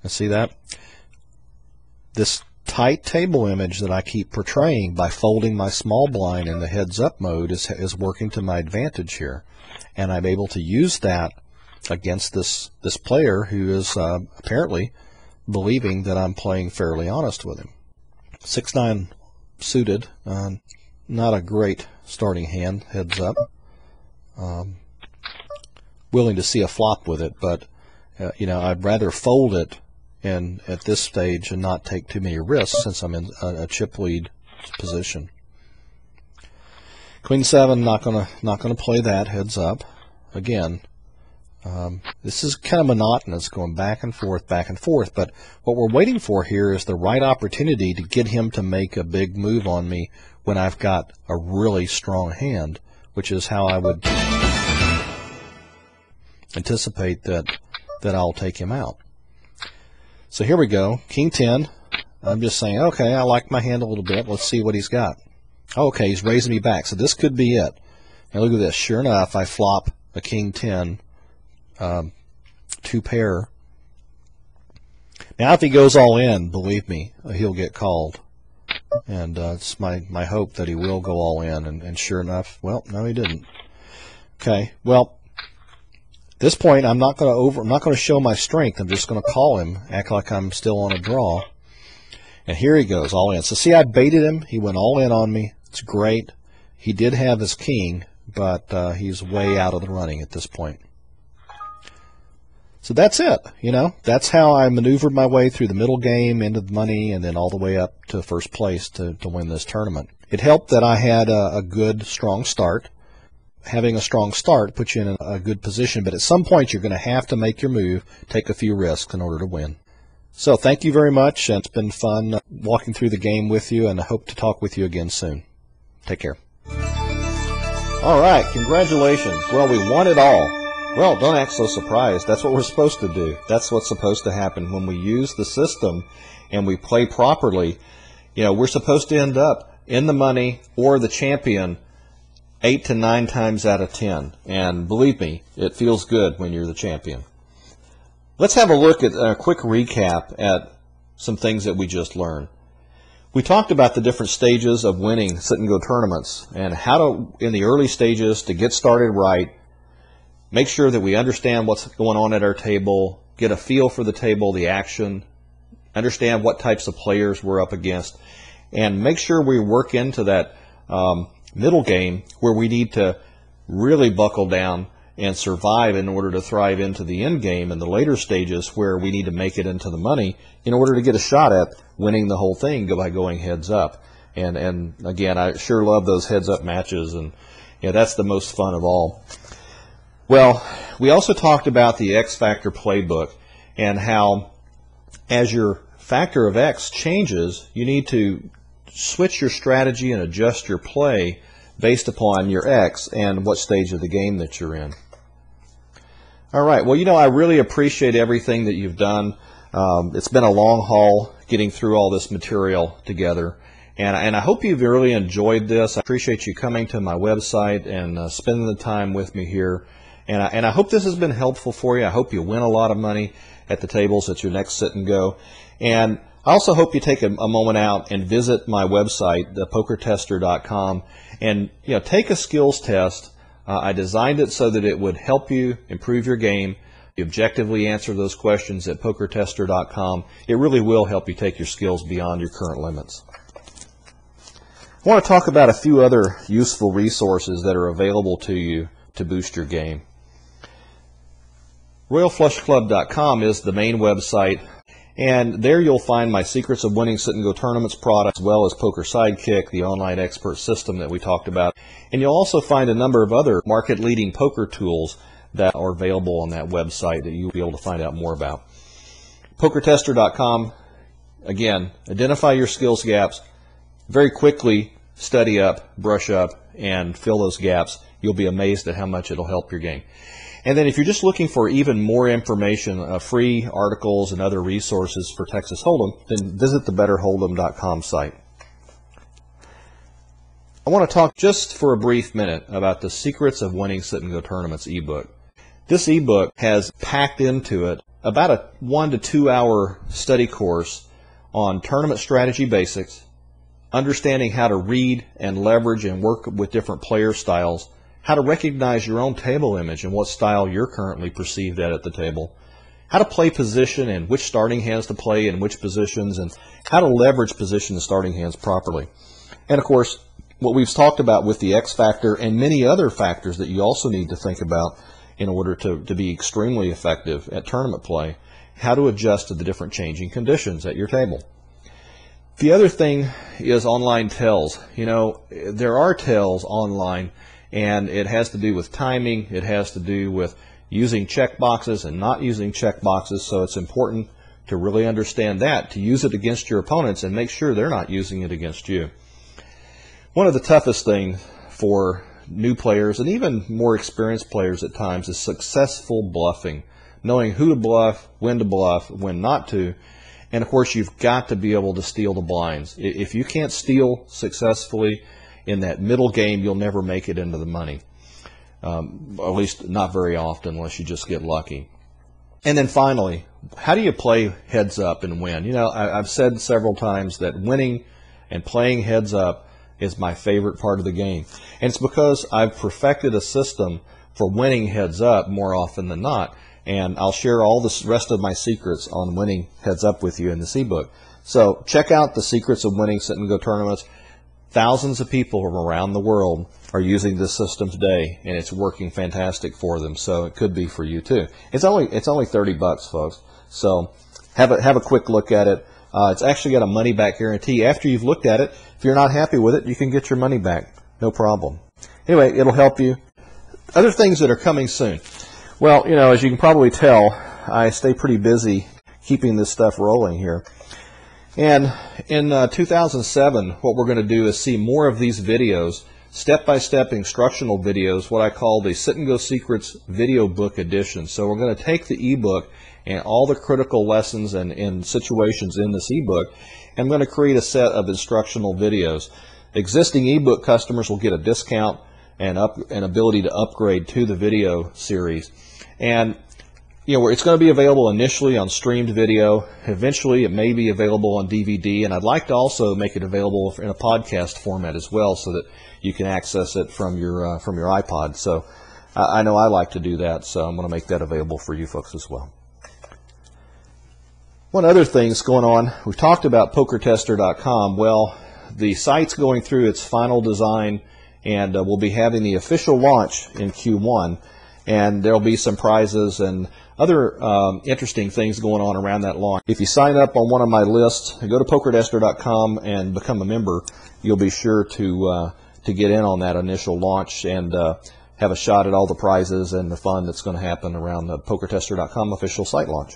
See that? This tight table image that I keep portraying by folding my small blind in the heads up mode is working to my advantage here. And I'm able to use that against this player who is apparently believing that I'm playing fairly honest with him. 6-9 suited, not a great starting hand, heads up. Willing to see a flop with it, but you know, I'd rather fold it at this stage and not take too many risks since I'm in a chip lead position. Queen 7, not gonna play that, heads up. Again, this is kind of monotonous, going back and forth, but what we're waiting for here is the right opportunity to get him to make a big move on me when I've got a really strong hand, which is how I would anticipate that I'll take him out. So here we go, King 10. I'm just saying, okay, I like my hand a little bit. Let's see what he's got. Okay, he's raising me back, so this could be it. Now look at this. Sure enough, I flop a King 10, 2 pair. Now if he goes all in, believe me, he'll get called. And it's my hope that he will go all in. And sure enough, well, no, he didn't. Okay, well, at this point, I'm not going to show my strength. I'm just going to call him, act like I'm still on a draw. And here he goes, all in. So see, I baited him. He went all in on me. It's great. He did have his king, but he's way out of the running at this point. So that's it. You know, that's how I maneuvered my way through the middle game, into the money, and then all the way up to first place to win this tournament. It helped that I had a good, strong start. Having a strong start puts you in a good position, but at some point you're going to have to make your move, take a few risks in order to win. So thank you very much. It's been fun walking through the game with you, and I hope to talk with you again soon. Take care. All right, congratulations. Well, we won it all. Well, don't act so surprised. That's what we're supposed to do. That's what's supposed to happen when we use the system and we play properly. You know, we're supposed to end up in the money or the champion 8 to 9 times out of 10. And believe me, it feels good when you're the champion. Let's have a look at a quick recap at some things that we just learned. We talked about the different stages of winning sit-and-go tournaments and how to, in the early stages, to get started right, make sure that we understand what's going on at our table, get a feel for the table, the action, understand what types of players we're up against, and make sure we work into that middle game where we need to really buckle down and survive in order to thrive into the end game, and the later stages where we need to make it into the money in order to get a shot at winning the whole thing by going heads up. And again, I sure love those heads up matches, and yeah, that's the most fun of all. Well, we also talked about the X Factor playbook and how as your factor of X changes, you need to switch your strategy and adjust your play based upon your X and what stage of the game that you're in. All right, well, you know, I really appreciate everything that you've done. It's been a long haul getting through all this material together, and I hope you've really enjoyed this. I appreciate you coming to my website and spending the time with me here, and I hope this has been helpful for you. I hope you win a lot of money at the tables at your next sit and go, and I also hope you take a moment out and visit my website, thepokertester.com, and take a skills test. I designed it so that it would help you improve your game. You objectively answer those questions at pokertester.com. It really will help you take your skills beyond your current limits. I want to talk about a few other useful resources that are available to you to boost your game. RoyalFlushClub.com is the main website, and there you'll find my Secrets of Winning Sit-and-Go Tournaments product, as well as Poker Sidekick, the online expert system that we talked about. And you'll also find a number of other market-leading poker tools that are available on that website that you'll be able to find out more about. PokerTester.com, again, identify your skills gaps, very quickly study up, brush up, and fill those gaps. You'll be amazed at how much it'll help your game. And then if you're just looking for even more information, free articles and other resources for Texas Hold'em, then visit the BetterHold'em.com site. I want to talk just for a brief minute about the Secrets of Winning Sit-and-Go Tournaments ebook. This ebook has packed into it about a 1 to 2 hour study course on tournament strategy basics, understanding how to read and leverage and work with different player styles, how to recognize your own table image and what style you're currently perceived at the table, how to play position and which starting hands to play in which positions, and how to leverage position and starting hands properly. And of course, what we've talked about with the X factor and many other factors that you also need to think about in order to be extremely effective at tournament play, how to adjust to the different changing conditions at your table. The other thing is online tells. You know, there are tells online, and it has to do with timing, it has to do with using check boxes and not using check boxes, so it's important to really understand that, to use it against your opponents and make sure they're not using it against you. One of the toughest things for new players and even more experienced players at times is successful bluffing, knowing who to bluff, when not to, and of course you've got to be able to steal the blinds. If you can't steal successfully in that middle game, you'll never make it into the money. At least not very often unless you just get lucky. And then finally, how do you play heads up and win? You know, I've said several times that winning and playing heads up is my favorite part of the game. And it's because I've perfected a system for winning heads up more often than not. And I'll share all the rest of my secrets on winning heads up with you in this ebook. So check out the secrets of winning sit and go tournaments. Thousands of people from around the world are using this system today, and it's working fantastic for them. So it could be for you too. It's only $30, folks. So have a quick look at it. It's actually got a money back guarantee. After you've looked at it, if you're not happy with it, you can get your money back. No problem. Anyway, it'll help you. Other things that are coming soon. Well, you know, as you can probably tell, I stay pretty busy keeping this stuff rolling here. And in 2007, what we're going to do is see more of these videos, step-by-step instructional videos, what I call the Sit and Go Secrets video book edition. So we're going to take the ebook and all the critical lessons and situations in this ebook, and I'm going to create a set of instructional videos. Existing ebook customers will get a discount and an ability to upgrade to the video series. And you know, it's going to be available initially on streamed video. Eventually, it may be available on DVD, and I'd like to also make it available in a podcast format as well, so that you can access it from your iPod. So I know I like to do that, so I'm going to make that available for you folks as well. One other thing's going on. We've talked about PokerTester.com. Well, the site's going through its final design, and we'll be having the official launch in Q1. And there'll be some prizes and other interesting things going on around that launch. If you sign up on one of my lists, go to PokerTester.com and become a member, you'll be sure to get in on that initial launch and have a shot at all the prizes and the fun that's going to happen around the PokerTester.com official site launch.